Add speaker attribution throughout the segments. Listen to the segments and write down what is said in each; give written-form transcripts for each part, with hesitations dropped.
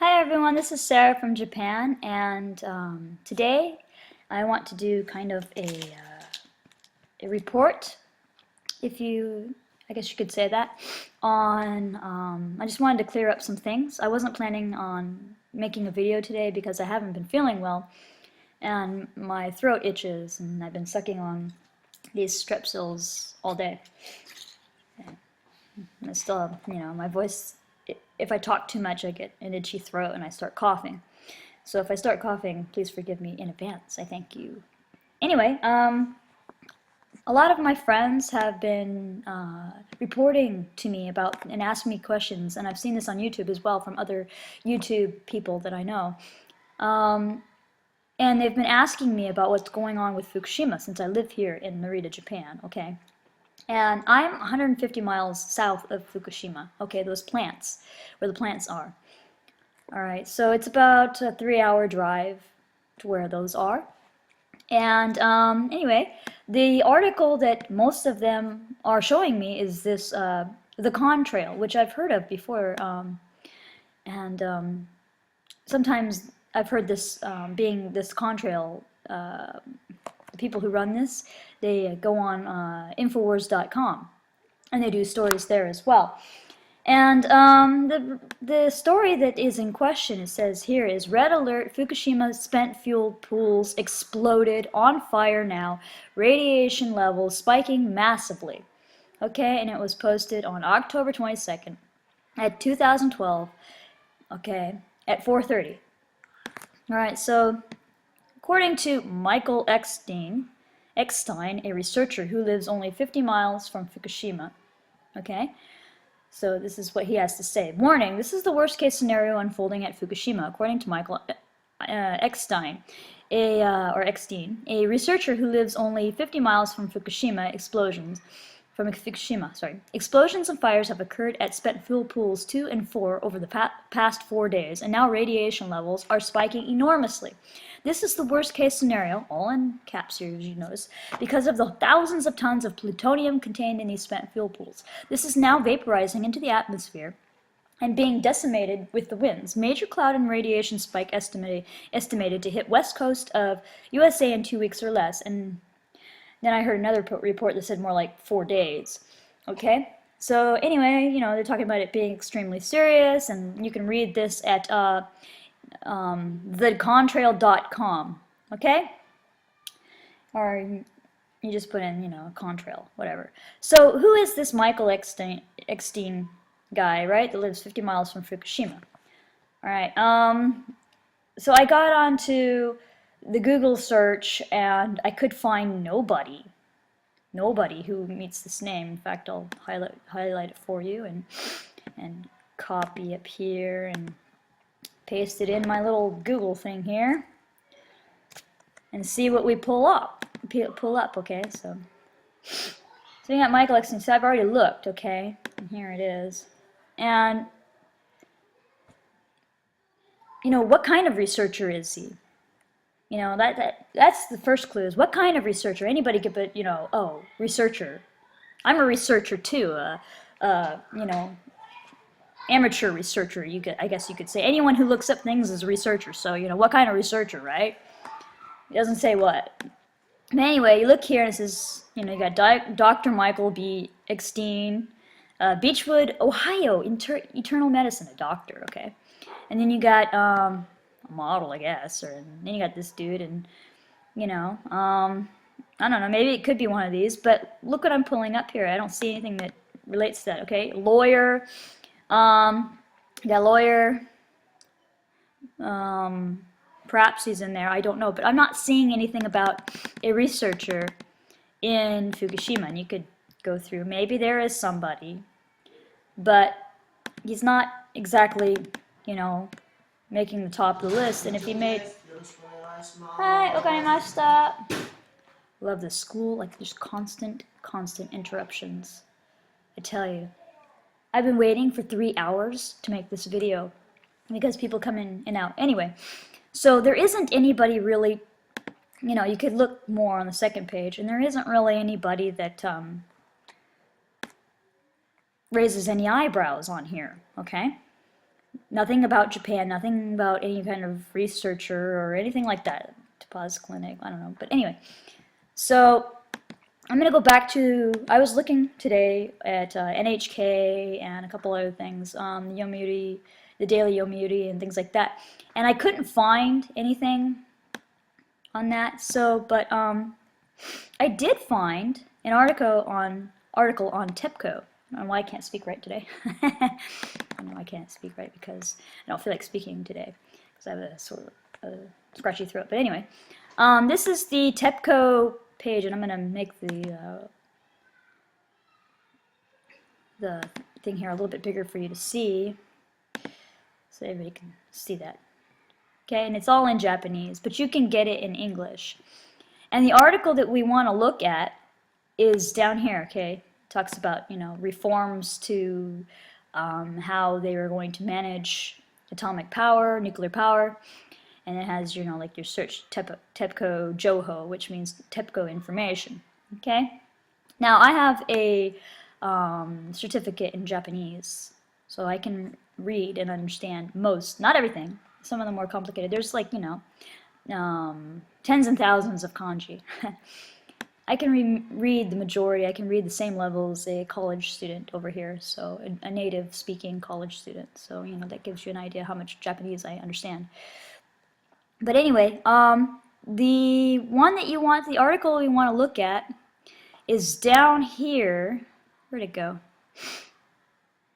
Speaker 1: Hi everyone, this is Sarah from Japan, and today I want to do kind of a report, I guess you could say that, on, I just wanted to clear up some things. I wasn't planning on making a video today because I haven't been feeling well, and my throat itches, and I've been sucking on these strepsils all day. And I still, my voice, if I talk too much, I get an itchy throat and I start coughing. So if I start coughing, please forgive me in advance. I thank you. Anyway, a lot of my friends have been reporting to me about and asking me questions, and I've seen this on YouTube as well from other YouTube people that I know. And they've been asking me about what's going on with Fukushima since I live here in Narita, Japan, okay? And I'm 150 miles south of Fukushima, okay, those plants, where the plants are. Alright, so it's about a 3-hour drive to where those are. And anyway, the article that most of them are showing me is this, the contrail, which I've heard of before. Sometimes I've heard this being this contrail, the people who run this, they go on Infowars.com, and they do stories there as well. And the story that is in question, it says here, is Red Alert, Fukushima spent fuel pools exploded, on fire now, radiation levels spiking massively. Okay, and it was posted on October 22nd at 2012, okay, at 4:30. Alright, so according to Michael Eckstein, a researcher who lives only 50 miles from Fukushima, okay, so this is what he has to say. Warning, this is the worst case scenario unfolding at Fukushima, according to Michael Eckstein, a researcher who lives only 50 miles from Fukushima. Explosions and fires have occurred at spent fuel pools 2 and 4 over the past 4 days, and now radiation levels are spiking enormously. This is the worst case scenario, all in caps here as you notice, because of the thousands of tons of plutonium contained in these spent fuel pools. This is now vaporizing into the atmosphere and being decimated with the winds. Major cloud and radiation spike estimated to hit west coast of USA in 2 weeks or less, and then I heard another report that said more like 4 days. Okay? So anyway, they're talking about it being extremely serious, and you can read this at thecontrail.com. Okay? Or you just put in, contrail, whatever. So who is this Michael Eckstein guy, right, that lives 50 miles from Fukushima? Alright, so I got onto the Google search, and I could find nobody who meets this name. In fact, I'll highlight it for you and copy up here and paste it in my little Google thing here and see what we pull up. Okay, so you got Michael Eckstein. So I've already looked, okay, and here it is. And what kind of researcher is he? That's the first clue, is what kind of researcher. Anybody could put, oh, researcher. I'm a researcher too, amateur researcher, I guess you could say. Anyone who looks up things is a researcher, so, what kind of researcher, right? It doesn't say what. But anyway, you look here and it says, you got Dr. Michael B. Eckstein, Beechwood, Ohio, Eternal Medicine, a doctor, okay? And then you got, a model, I guess, and then you got this dude, and I don't know, maybe it could be one of these, but look what I'm pulling up here. I don't see anything that relates to that. Okay, lawyer, you got lawyer, perhaps he's in there, I don't know, but I'm not seeing anything about a researcher in Fukushima. And you could go through, maybe there is somebody, but he's not exactly, making the top of the list. And if he made, hi, okamashita. Love this school, like there's constant interruptions. I tell you, I've been waiting for 3 hours to make this video because people come in and out. Anyway, so there isn't anybody really, you could look more on the second page, and there isn't really anybody that raises any eyebrows on here, okay? Nothing about Japan, nothing about any kind of researcher or anything like that. Pause clinic, I don't know. But anyway, so I'm going to go back to, I was looking today at NHK and a couple other things, Yomiuri, the Daily Yomiuri and things like that. And I couldn't find anything on that. So, but I did find an article on TEPCO. I don't know why I can't speak right today. I don't know I can't speak right because I don't feel like speaking today because I have a sort of a scratchy throat. But anyway, this is the TEPCO page, and I'm going to make the thing here a little bit bigger for you to see so everybody can see that. Okay, and it's all in Japanese, but you can get it in English. And the article that we want to look at is down here, okay? It talks about, reforms to how they were going to manage atomic power, nuclear power. And it has, like your search TEPCO Joho, which means TEPCO information, okay? Now, I have a certificate in Japanese, so I can read and understand most, not everything. Some of them more complicated. There's like, tens and thousands of kanji. I can read the majority. I can read the same level as a college student over here, so a native speaking college student. So, that gives you an idea how much Japanese I understand. But anyway, the one that the article we want to look at is down here. Where'd it go?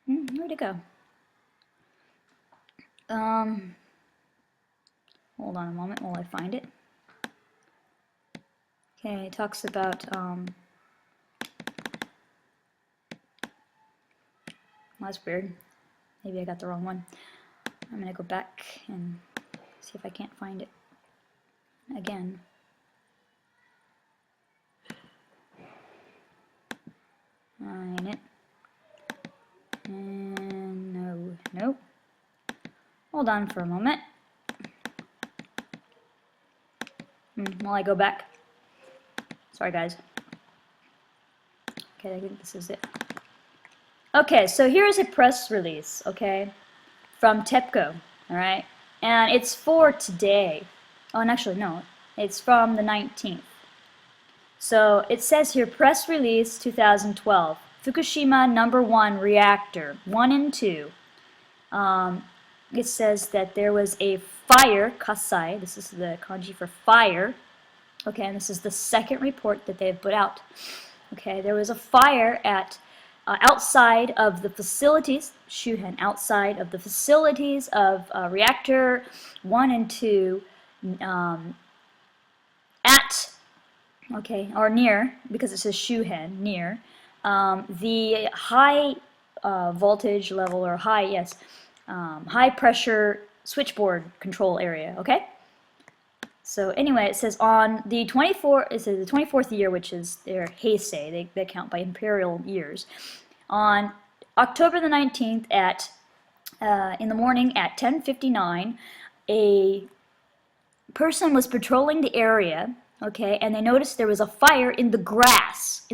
Speaker 1: Where'd it go? Hold on a moment while I find it. Okay, it talks about, that's weird. Maybe I got the wrong one. I'm going to go back and see if I can't find it again. Find it. And nope. Hold on for a moment. While I go back. Sorry, guys. Okay, I think this is it. Okay, so here's a press release, okay, from TEPCO, all right? And it's for today. Oh, and actually, no, it's from the 19th. So it says here, press release 2012, Fukushima #1 reactor, 1 and 2. It says that there was a fire, kasai, this is the kanji for fire, okay, and this is the second report that they've put out. Okay, there was a fire at outside of the facilities, Shuhen, outside of the facilities of reactor 1 and 2 at, okay, or near, because it says Shuhen, near, the high voltage level, or high, yes, high pressure switchboard control area, okay? So anyway, it says on the 24th year, which is their Heisei, they count by imperial years. On October the 19th in the morning at 10:59, a person was patrolling the area, okay, and they noticed there was a fire in the grass,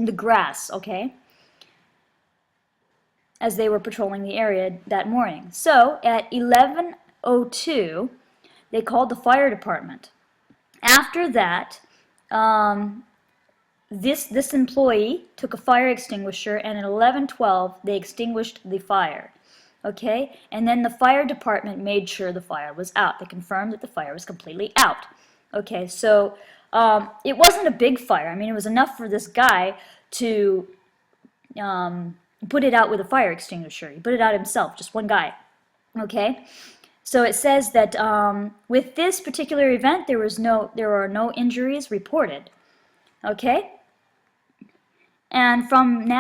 Speaker 1: okay, as they were patrolling the area that morning. So at 11:02, they called the fire department. After that, this employee took a fire extinguisher, and at 11:12 they extinguished the fire. Okay, and then the fire department made sure the fire was out. They confirmed that the fire was completely out. Okay, so it wasn't a big fire. I mean, it was enough for this guy to put it out with a fire extinguisher. He put it out himself, just one guy. Okay. So it says that with this particular event, there are no injuries reported. Okay, and from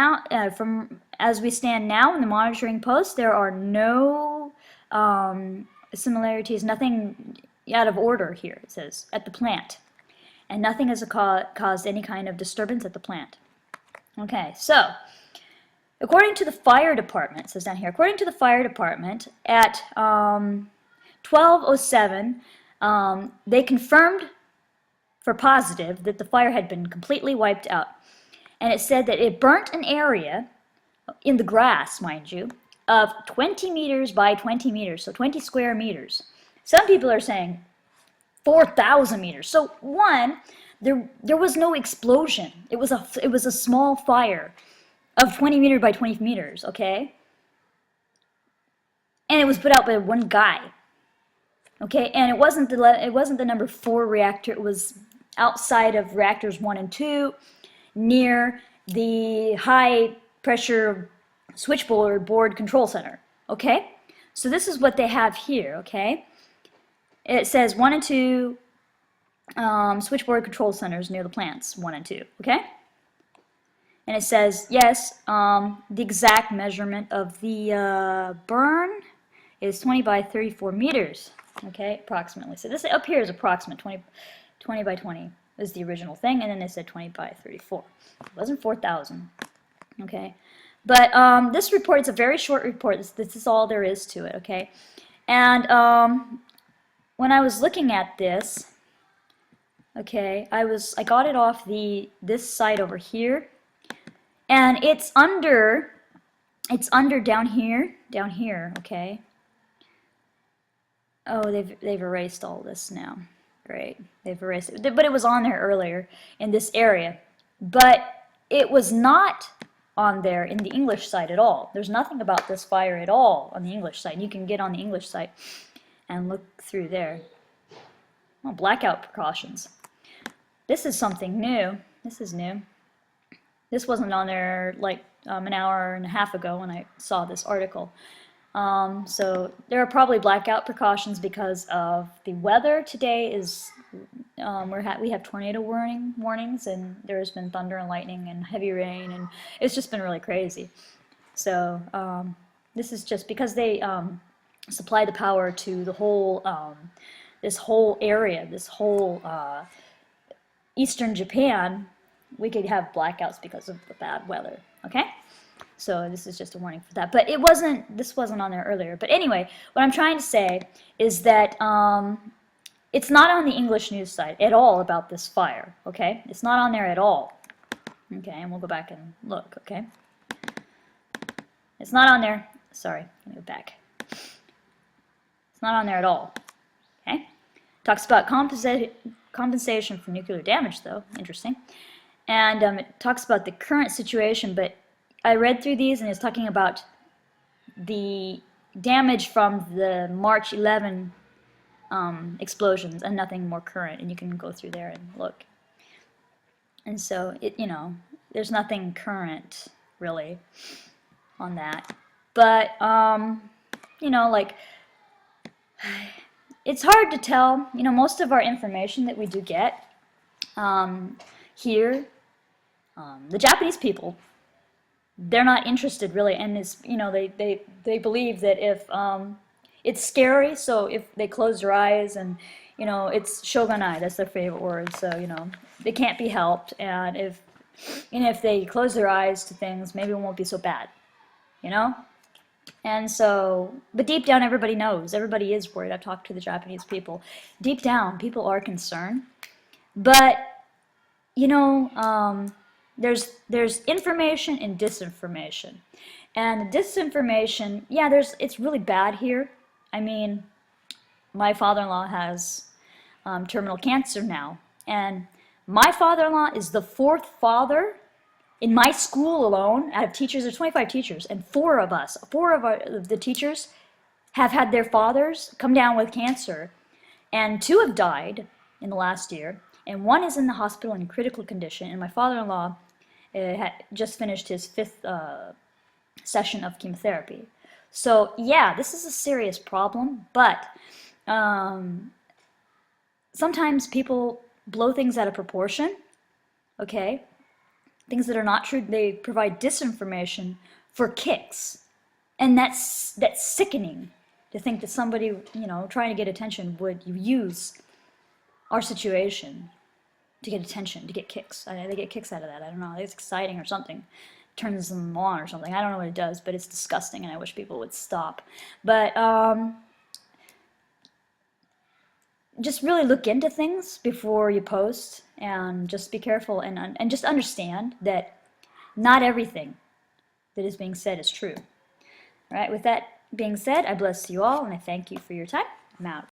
Speaker 1: as we stand now in the monitoring post, there are no similarities, nothing out of order here. It says at the plant, and nothing has caused any kind of disturbance at the plant. Okay, so according to the fire department, it says down here, according to the fire department at 12:07, they confirmed for positive that the fire had been completely wiped out. And it said that it burnt an area in the grass, mind you, of 20 meters by 20 meters, so 20 square meters. Some people are saying 4,000 meters. So one, there was no explosion. It was a small fire of 20 meters by 20 meters, okay? And it was put out by one guy. Okay, and it wasn't the number 4 reactor. It was outside of reactors 1 and 2, near the high pressure switchboard control center. Okay, so this is what they have here. Okay, it says 1 and 2 switchboard control centers near the plants 1 and 2. Okay, and it says yes, the exact measurement of the burn is 20 by 34 meters. Okay, approximately. So this up here is approximate 20 by 20 is the original thing, and then they said 20 by 34. It wasn't 4,000. Okay, but this report, it's a very short report. This is all there is to it. Okay, and when I was looking at this, okay, I got it off this site over here, and it's under down here. Okay. Oh, they've erased all this now. Great, they've erased it. But it was on there earlier in this area. But it was not on there in the English site at all. There's nothing about this fire at all on the English site. You can get on the English site and look through there. Oh, blackout precautions. This is something new. This is new. This wasn't on there like an hour and a half ago when I saw this article. So there are probably blackout precautions because of the weather. Today is we have tornado warnings, and there has been thunder and lightning and heavy rain, and it's just been really crazy. So this is just because they supply the power to the whole this whole area, this whole eastern Japan. We could have blackouts because of the bad weather. Okay. So this is just a warning for that. But this wasn't on there earlier. But anyway, what I'm trying to say is that it's not on the English news site at all about this fire, okay? It's not on there at all. Okay, and we'll go back and look, okay? It's not on there. Sorry, let me go back. It's not on there at all, okay? Talks about compensation for nuclear damage, though. Interesting. And it talks about the current situation, but I read through these, and it's talking about the damage from the March 11 explosions and nothing more current, and you can go through there and look. And so, there's nothing current, really, on that. But, like, it's hard to tell. Most of our information that we do get here, the Japanese people, they're not interested really, and they believe that if it's scary, so if they close their eyes, and it's shogunai, that's their favorite word, so they can't be helped, and if they close their eyes to things, maybe it won't be so bad, and so, but deep down everybody knows, everybody is worried. I've talked to the Japanese people. Deep down people are concerned, but there's information and disinformation. And the disinformation, yeah, it's really bad here. I mean, my father-in-law has terminal cancer now. And my father-in-law is the 4th father in my school alone. Out of teachers, there's 25 teachers, and 4 of the teachers have had their fathers come down with cancer. And 2 have died in the last year. And 1 is in the hospital in critical condition. And my father-in-law had just finished his 5th session of chemotherapy. So yeah, this is a serious problem, but sometimes people blow things out of proportion, okay? Things that are not true, they provide disinformation for kicks. And that's sickening to think that somebody, trying to get attention would use our situation to get attention, to get kicks. They get kicks out of that. I don't know. It's exciting or something. Turns them on or something. I don't know what it does, but it's disgusting, and I wish people would stop. But just really look into things before you post, and just be careful, and just understand that not everything that is being said is true. All right, with that being said, I bless you all and I thank you for your time. I'm out.